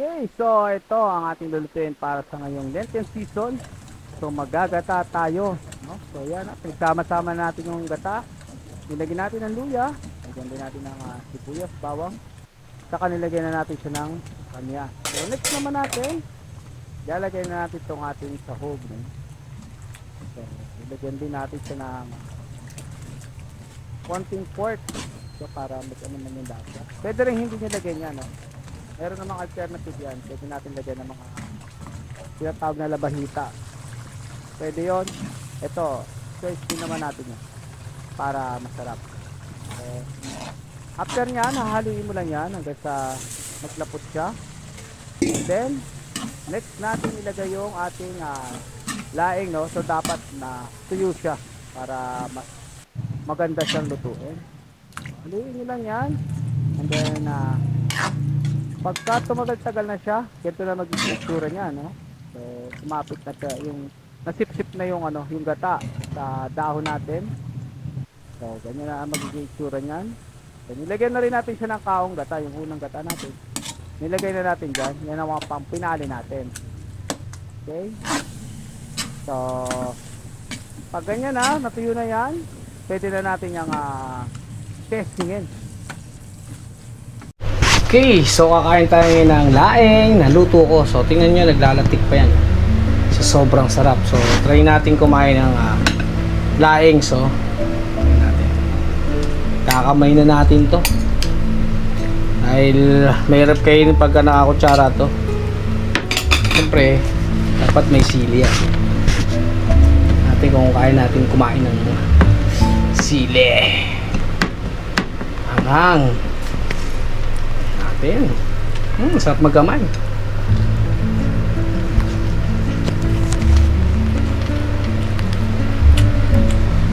Okay, so ito ang ating lulutuin para sa ngayong Lenten season. So magagata tayo, no? So yan, pinagsama-sama natin yung gata. Nilagyan natin ng luya, nilagyan din natin ng sibuyas, bawang. Saka nilagyan na natin siya ng kanya. So next naman natin, lalagyan na natin itong ating sahog. No? So nilagyan din natin siya ng konting pork. So para mag-ano naman yung lasa. Pwede rin hindi nilagyan yan, no? Meron namang alternative yan. Pwede natin lagyan ng mga tinatawag na labahita. Pwede yon. Ito, choice din naman natin yan para masarap. So, after nyan, hahaluin mo lang yan hanggang sa maglapot siya. And then, next natin ilagay yung ating laing, no? So, dapat na tuyo siya para mas maganda siyang lutuin. Haluin nyo lang yan. And then, pagka tumagal-tagal na siya, ganito na magiging itsura niya, no? So, sumapit na siya, yung nasip-sip na yung yung gata sa dahon natin. So, ganyan na ang magiging itsura niyan. So, nilagyan na rin natin siya ng kaong gata, yung unang gata natin. Nilagay na natin dyan, yan ang mga pampinali natin. Okay? So, pag ganyan na, natuyo na yan, pwede na natin yung testingin. Okay, so kakain tayo ngayon ng laing na luto ko. So tingnan nyo, naglalatik pa yan. So sobrang sarap. So try natin kumain ng laing. So natin. Kakamay na natin to. Dahil mahirap kainin pagka nakakutsara to. Siyempre, dapat may sili yan. Natin kung kaya natin kumain ng sili. Hangang. Ayan. Sarap magkamay.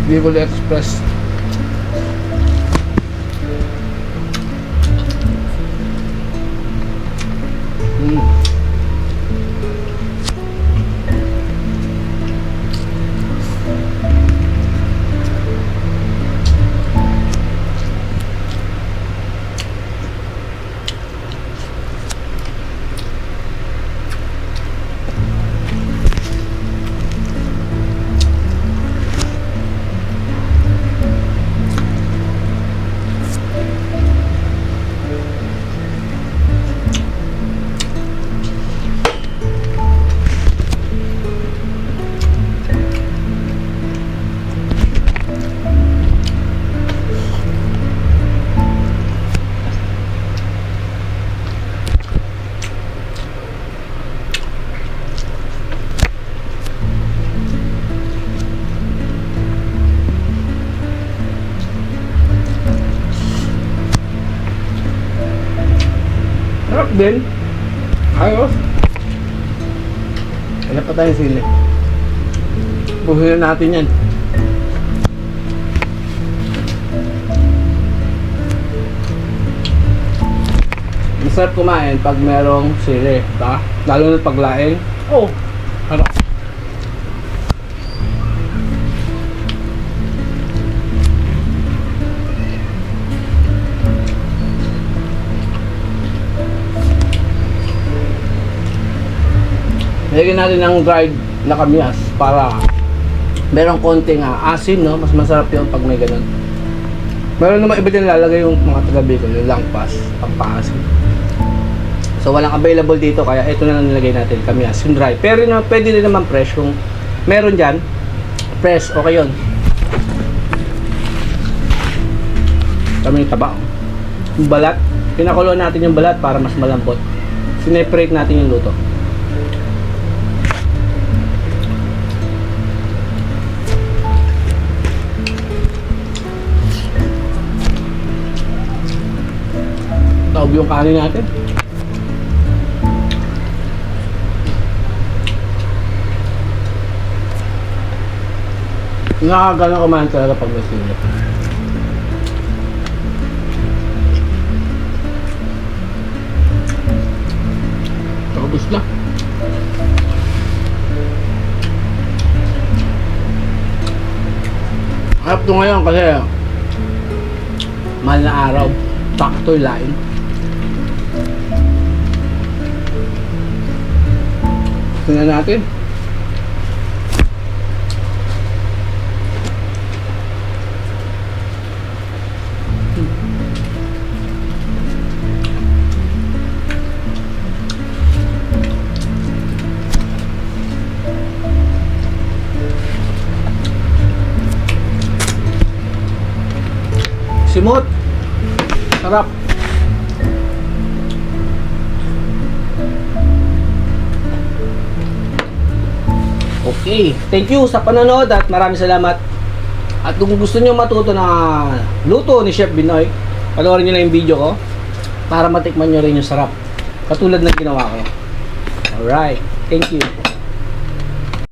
Bicol Express. Sarap din. Ayos. Wala pa tayong sili. Buhin natin yan. Masarap kumain pag merong sili. Diba? Lalo na pag laing. Oh! Ano? Lagyan natin ng dried na kamyas para merong konting asin, no? Mas masarap yun pag may ganun. Meron naman iba din lalagay yung mga taga-Bicol, yung langpas, pampaasin. So walang available dito kaya ito na lang nilagay natin, kamyas, yung dry. Pero na, pwede din naman fresh kung meron dyan, fresh, okay yun. Kami yung taba. Yung balat, pinakuluan natin yung balat para mas malambot. Sineperate natin yung luto. Taob yung kanin natin. Nakakagana kumain talaga pag nasilip. Tapos na. Harap to ngayon kasi mahal na araw. Sakto yung lain. Tingnan natin. Simot. Sarap. Okay. Thank you sa panonood at maraming salamat. At kung gusto niyo matuto na luto ni Chef Binoy, panoorin niyo lang yung video ko para matikman niyo rin yung sarap. Katulad ng ginawa ko. Alright. Thank you.